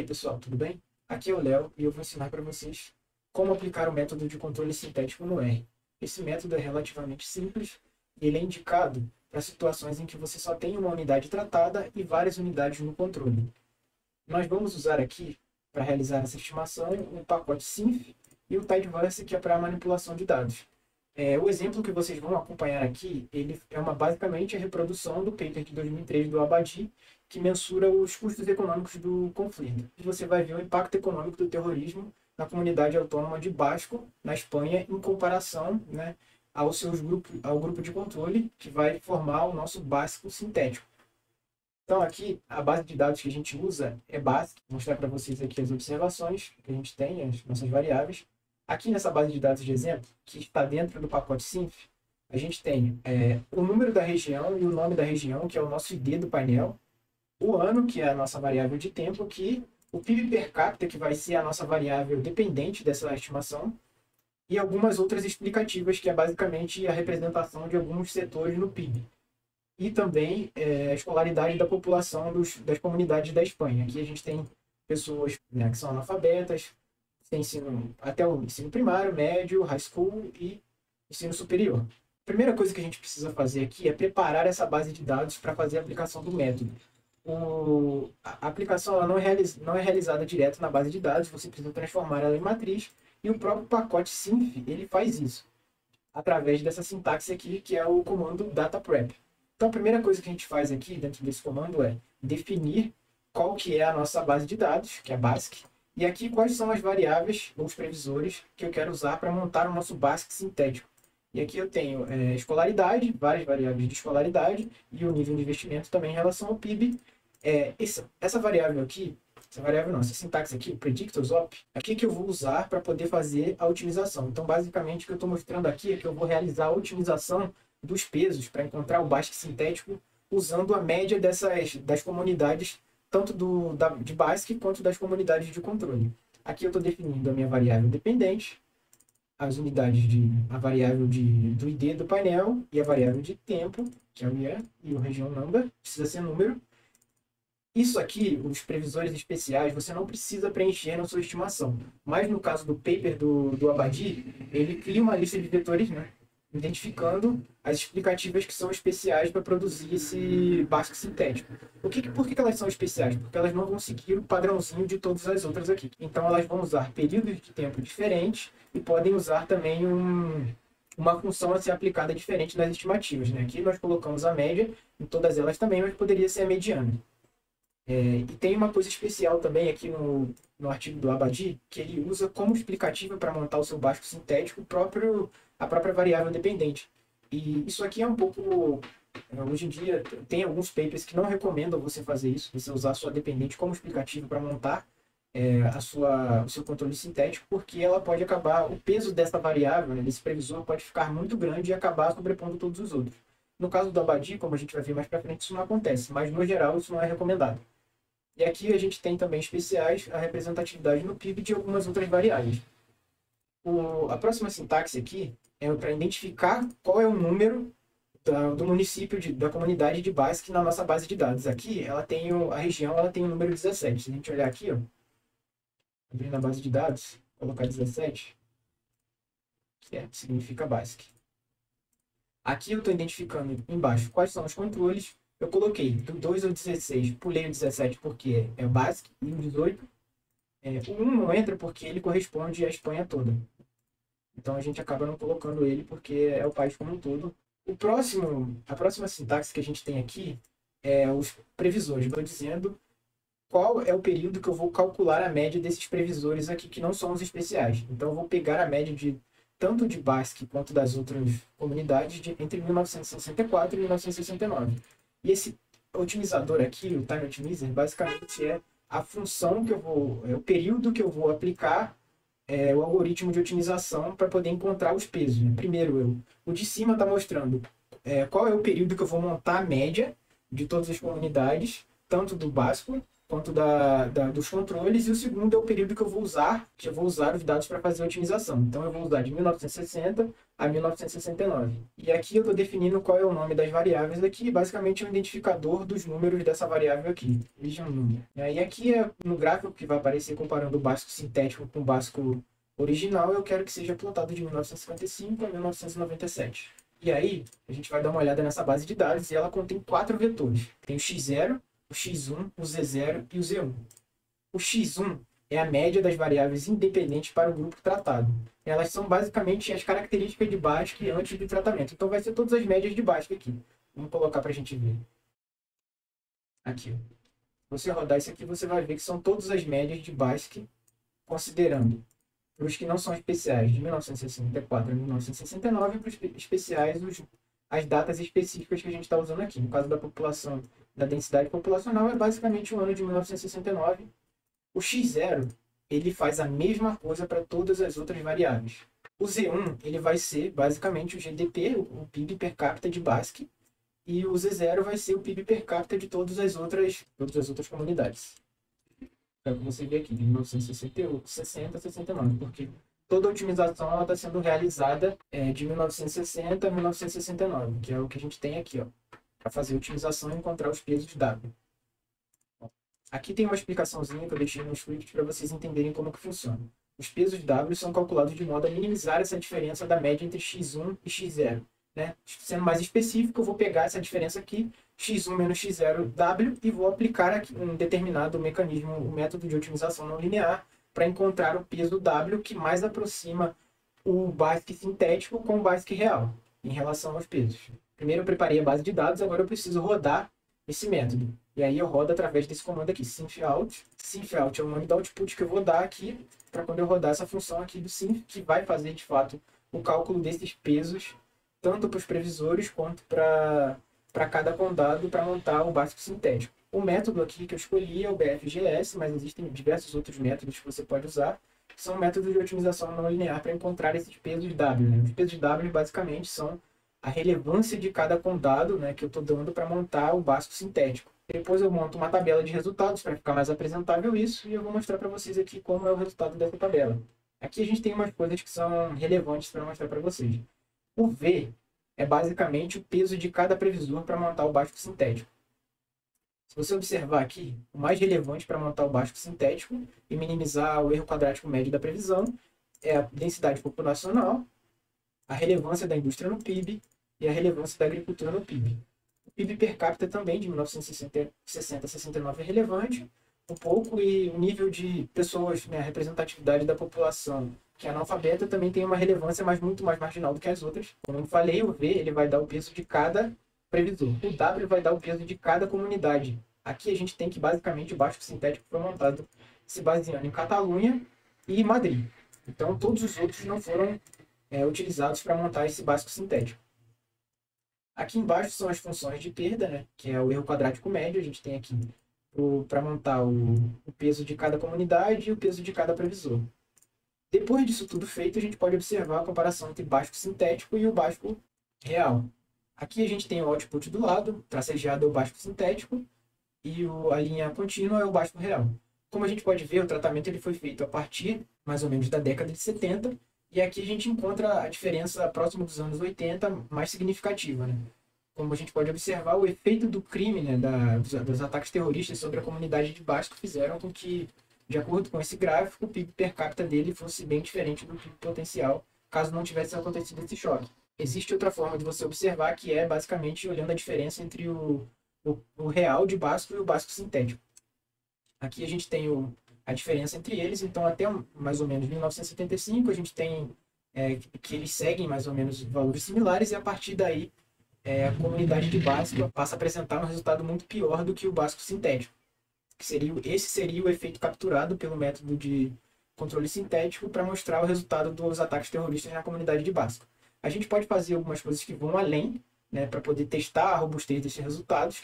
pessoal, tudo bem? Aqui é o Léo e eu vou ensinar para vocês como aplicar o método de controle sintético no R. Esse método é relativamente simples e ele é indicado para situações em que você só tem uma unidade tratada e várias unidades no controle. Nós vamos usar aqui, para realizar essa estimação, o pacote SYNF e o Tidyverse, que é para a manipulação de dados. O exemplo que vocês vão acompanhar aqui, ele é basicamente a reprodução do paper de 2003 do Abadi, que mensura os custos econômicos do conflito. E você vai ver o impacto econômico do terrorismo na comunidade autônoma de Basco, na Espanha, em comparação, né, ao grupo de controle, que vai formar o nosso básico sintético. Então aqui, a base de dados que a gente usa é básica. Vou mostrar para vocês aqui as observações que a gente tem, as nossas variáveis. Aqui nessa base de dados de exemplo, que está dentro do pacote SYNF, a gente tem o número da região e o nome da região, que é o nosso ID do painel, o ano, que é a nossa variável de tempo aqui, o PIB per capita, que vai ser a nossa variável dependente dessa estimação, e algumas outras explicativas, que é basicamente a representação de alguns setores no PIB. E também a escolaridade da população das comunidades da Espanha. Aqui a gente tem pessoas, né, que são analfabetas, tem ensino, até o ensino primário, médio, high school e ensino superior. A primeira coisa que a gente precisa fazer aqui é preparar essa base de dados para fazer a aplicação do método. A aplicação ela não é realizada direto na base de dados, você precisa transformar ela em matriz, e o próprio pacote SYNF ele faz isso, através dessa sintaxe aqui, que é o comando dataprep. Então a primeira coisa que a gente faz aqui dentro desse comando é definir qual que é a nossa base de dados, que é a BASIC, e aqui quais são as variáveis ou os previsores que eu quero usar para montar o nosso BASIC sintético. E aqui eu tenho escolaridade, várias variáveis de escolaridade, e o nível de investimento também em relação ao PIB. Essa variável aqui, essa sintaxe aqui, o predictors op, aqui que eu vou usar para poder fazer a otimização. Então basicamente o que eu estou mostrando aqui é que eu vou realizar a otimização dos pesos para encontrar o BASIC sintético usando a média das comunidades, tanto de BASIC quanto das comunidades de controle. Aqui eu estou definindo a minha variável dependente, as unidades a variável do ID do painel e a variável de tempo, que é o year, e o region number, precisa ser número. Isso aqui, os previsores especiais, você não precisa preencher na sua estimação. Mas no caso do paper do Abadi, ele cria uma lista de vetores, né, identificando as explicativas que são especiais para produzir esse básico sintético. Por que elas são especiais? Porque elas não vão seguir o padrãozinho de todas as outras aqui. Então elas vão usar períodos de tempo diferentes e podem usar também uma função a ser aplicada diferente nas estimativas, né? Aqui nós colocamos a média em todas elas também, mas poderia ser a mediana. E tem uma coisa especial também aqui no artigo do Abadi, que ele usa como explicativa para montar o seu básico sintético a própria variável dependente. E isso aqui é um pouco... Hoje em dia tem alguns papers que não recomendam você fazer isso, você usar a sua dependente como explicativa para montar o seu controle sintético, porque ela pode acabar, o peso dessa variável, né, desse previsor, pode ficar muito grande e acabar sobrepondo todos os outros. No caso do Abadi, como a gente vai ver mais para frente, isso não acontece, mas no geral isso não é recomendado. E aqui a gente tem também especiais a representatividade no PIB de algumas outras variáveis. A próxima sintaxe aqui é para identificar qual é o número do município, da comunidade de BASIC na nossa base de dados. Aqui ela tem a região, ela tem o número 17. Se a gente olhar aqui, ó, abrir na base de dados, colocar 17, que significa BASIC. Aqui eu estou identificando embaixo quais são os controles. Eu coloquei do 2 ao 16, pulei o 17 porque é o BASIC, e o 18. O 1 não entra porque ele corresponde à Espanha toda. Então a gente acaba não colocando ele porque é o país como um todo. A próxima sintaxe que a gente tem aqui é os previsores. Estou dizendo qual é o período que eu vou calcular a média desses previsores aqui, que não são os especiais. Então eu vou pegar a média tanto de BASIC quanto das outras comunidades entre 1964 e 1969. E esse otimizador aqui, o Time Optimizer, basicamente é a função que o período que eu vou aplicar o algoritmo de otimização para poder encontrar os pesos. Primeiro, o de cima está mostrando qual é o período que eu vou montar a média de todas as comunidades, tanto do básico quanto dos controles, e o segundo é o período que eu vou usar os dados para fazer a otimização. Então, eu vou usar de 1960 a 1969. E aqui eu estou definindo qual é o nome das variáveis aqui, basicamente é um identificador dos números dessa variável aqui, region número. E aqui é no gráfico que vai aparecer comparando o básico sintético com o básico original, eu quero que seja plotado de 1955 a 1997. E aí, a gente vai dar uma olhada nessa base de dados e ela contém 4 vetores. Tem o x0, o x1, o z0 e o z1. O x1 é a média das variáveis independentes para o grupo tratado. Elas são basicamente as características de BASIC antes do tratamento. Então vai ser todas as médias de BASIC aqui. Vamos colocar para a gente ver. Aqui. Você rodar isso aqui, você vai ver que são todas as médias de BASIC, considerando os que não são especiais, de 1964 a 1969, e para os especiais, as datas específicas que a gente está usando aqui. No caso da população, da densidade populacional, é basicamente o ano de 1969. O x0, ele faz a mesma coisa para todas as outras variáveis. O z1, ele vai ser basicamente o GDP, o PIB per capita de BASIC, e o z0 vai ser o PIB per capita de todas as outras comunidades. É o que você vê aqui, de 1968, 60, 69, porque toda a otimização está sendo realizada de 1960 a 1969, que é o que a gente tem aqui, para fazer a otimização e encontrar os pesos W. Aqui tem uma explicaçãozinha que eu deixei no script para vocês entenderem como que funciona. Os pesos W são calculados de modo a minimizar essa diferença da média entre x1 e x0. Né? Sendo mais específico, eu vou pegar essa diferença aqui, x1 menos x0 W, e vou aplicar aqui um determinado mecanismo, o método de otimização não linear, para encontrar o peso W que mais aproxima o BASIC sintético com o BASIC real, em relação aos pesos. Primeiro eu preparei a base de dados, agora eu preciso rodar esse método. E aí eu rodo através desse comando aqui, synfout. Synfout é o nome do output que eu vou dar aqui, para quando eu rodar essa função aqui do synf, que vai fazer de fato o cálculo desses pesos, tanto para os previsores quanto para cada condado, para montar o básico sintético. O método aqui que eu escolhi é o BFGS, mas existem diversos outros métodos que você pode usar, que são métodos de otimização não linear para encontrar esses pesos W. Né? Os pesos W basicamente são a relevância de cada condado, né, que eu estou dando para montar o básico sintético. Depois eu monto uma tabela de resultados para ficar mais apresentável isso, e eu vou mostrar para vocês aqui como é o resultado dessa tabela. Aqui a gente tem umas coisas que são relevantes para mostrar para vocês. O V é basicamente o peso de cada previsor para montar o básico sintético. Se você observar aqui, o mais relevante para montar o básico sintético e minimizar o erro quadrático médio da previsão é a densidade populacional, a relevância da indústria no PIB e a relevância da agricultura no PIB. O PIB per capita também, de 1960 a 69, é relevante um pouco, e o nível de pessoas, né, a representatividade da população que é analfabeta também tem uma relevância, mas muito mais marginal do que as outras. Como eu falei, o V ele vai dar o peso de cada previsor. O W vai dar o peso de cada comunidade. Aqui a gente tem que, basicamente, o básico sintético foi montado se baseando em Catalunha e Madrid. Então, todos os outros não foram utilizados para montar esse básico sintético. Aqui embaixo são as funções de perda, né, que é o erro quadrático médio. A gente tem aqui para montar o peso de cada comunidade e o peso de cada previsor. Depois disso tudo feito, a gente pode observar a comparação entre o básico sintético e o básico real. Aqui a gente tem o output do lado, tracejado é o básico sintético, e a linha contínua é o básico real. Como a gente pode ver, o tratamento ele foi feito a partir, mais ou menos, da década de 70, e aqui a gente encontra a diferença próxima dos anos 80 mais significativa. Né? Como a gente pode observar, o efeito do crime, né, dos ataques terroristas sobre a comunidade de básico fizeram com que, de acordo com esse gráfico, o PIB per capita dele fosse bem diferente do PIB potencial, caso não tivesse acontecido esse choque. Existe outra forma de você observar, que é basicamente olhando a diferença entre o real de básico e o básico sintético. Aqui a gente tem a diferença entre eles, então até mais ou menos 1975 a gente tem que eles seguem mais ou menos valores similares, e a partir daí a comunidade de básico passa a apresentar um resultado muito pior do que o básico sintético. Esse seria o efeito capturado pelo método de controle sintético para mostrar o resultado dos ataques terroristas na comunidade de básico. A gente pode fazer algumas coisas que vão além, né, para poder testar a robustez desses resultados,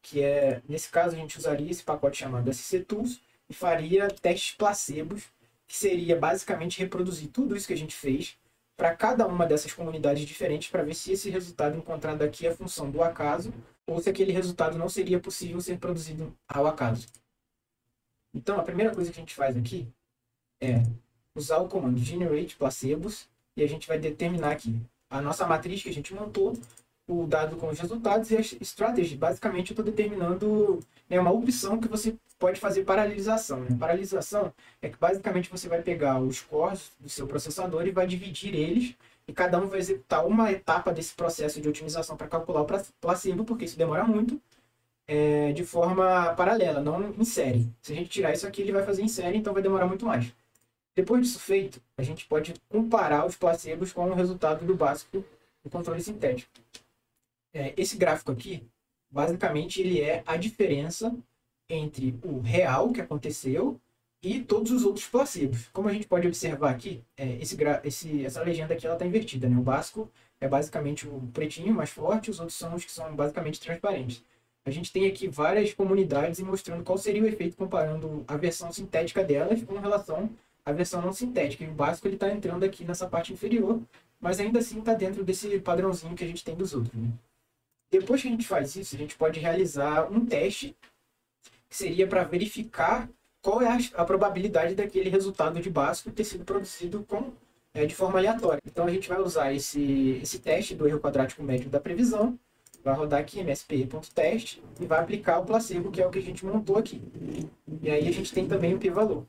que nesse caso a gente usaria esse pacote chamado SC Tools e faria testes placebos, que seria basicamente reproduzir tudo isso que a gente fez para cada uma dessas comunidades diferentes, para ver se esse resultado encontrado aqui é função do acaso, ou se aquele resultado não seria possível ser produzido ao acaso. Então, a primeira coisa que a gente faz aqui é usar o comando generate placebos e a gente vai determinar aqui a nossa matriz que a gente montou, o dado com os resultados e a strategy. Basicamente, eu estou determinando, né, uma opção que você pode fazer paralelização. Né? Paralelização é que basicamente você vai pegar os cores do seu processador e vai dividir eles e cada um vai executar uma etapa desse processo de otimização para calcular o placebo, porque isso demora muito, de forma paralela, não em série. Se a gente tirar isso aqui, ele vai fazer em série, então vai demorar muito mais. Depois disso feito, a gente pode comparar os placebos com o resultado do básico do controle sintético. Esse gráfico aqui, basicamente, ele é a diferença entre o real que aconteceu e todos os outros placebos. Como a gente pode observar aqui, essa legenda aqui está invertida. Né? O básico é basicamente o pretinho mais forte, os outros são os que são basicamente transparentes. A gente tem aqui várias comunidades mostrando qual seria o efeito comparando a versão sintética delas com relação à versão não sintética. E o básico está entrando aqui nessa parte inferior, mas ainda assim está dentro desse padrãozinho que a gente tem dos outros. Né? Depois que a gente faz isso, a gente pode realizar um teste que seria para verificar qual é a probabilidade daquele resultado de básico ter sido produzido de forma aleatória. Então a gente vai usar esse teste do erro quadrático médio da previsão, vai rodar aqui mspe.test e vai aplicar o placebo, que é o que a gente montou aqui. E aí a gente tem também o p-valor.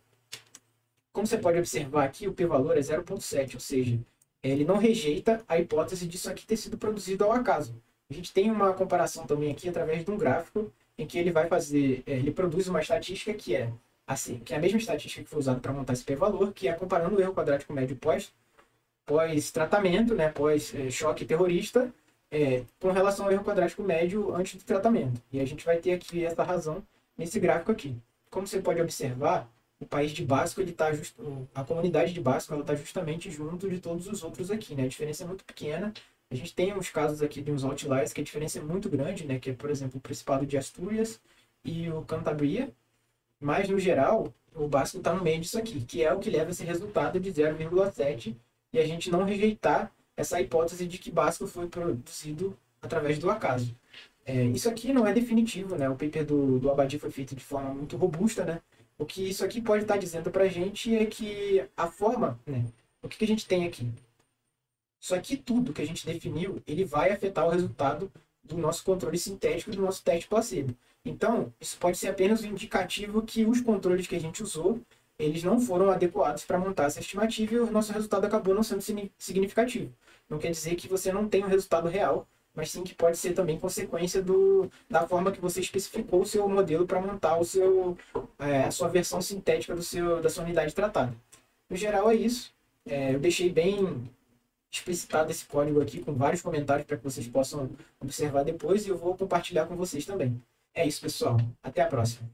Como você pode observar aqui, o p-valor é 0,7, ou seja, ele não rejeita a hipótese disso aqui ter sido produzido ao acaso. A gente tem uma comparação também aqui através de um gráfico em que ele vai fazer, ele produz uma estatística que é assim, que é a mesma estatística que foi usada para montar esse p-valor, que é comparando o erro quadrático médio pós-tratamento, né, pós-choque terrorista, com relação ao erro quadrático médio antes do tratamento. E a gente vai ter aqui essa razão nesse gráfico aqui. Como você pode observar, o país de básico, a comunidade de básico, ela está justamente junto de todos os outros aqui, né? A diferença é muito pequena. A gente tem uns casos aqui de uns outliers que a diferença é muito grande, né? Que é, por exemplo, o Principado de Astúrias e o Cantabria. Mas, no geral, o básico está no meio disso aqui, que é o que leva esse resultado de 0,7 e a gente não rejeitar essa hipótese de que básico foi produzido através do acaso. Isso aqui não é definitivo, né? O paper do Abadi foi feito de forma muito robusta, né? O que isso aqui pode estar dizendo para a gente é que a forma, né? O que a gente tem aqui? Isso aqui tudo que a gente definiu, ele vai afetar o resultado do nosso controle sintético e do nosso teste placebo. Então, isso pode ser apenas um indicativo que os controles que a gente usou, eles não foram adequados para montar essa estimativa e o nosso resultado acabou não sendo significativo. Não quer dizer que você não tem um resultado real, mas sim que pode ser também consequência da forma que você especificou o seu modelo para montar a sua versão sintética da sua unidade tratada. No geral é isso. Eu deixei bem explicitado esse código aqui com vários comentários para que vocês possam observar depois e eu vou compartilhar com vocês também. É isso, pessoal. Até a próxima.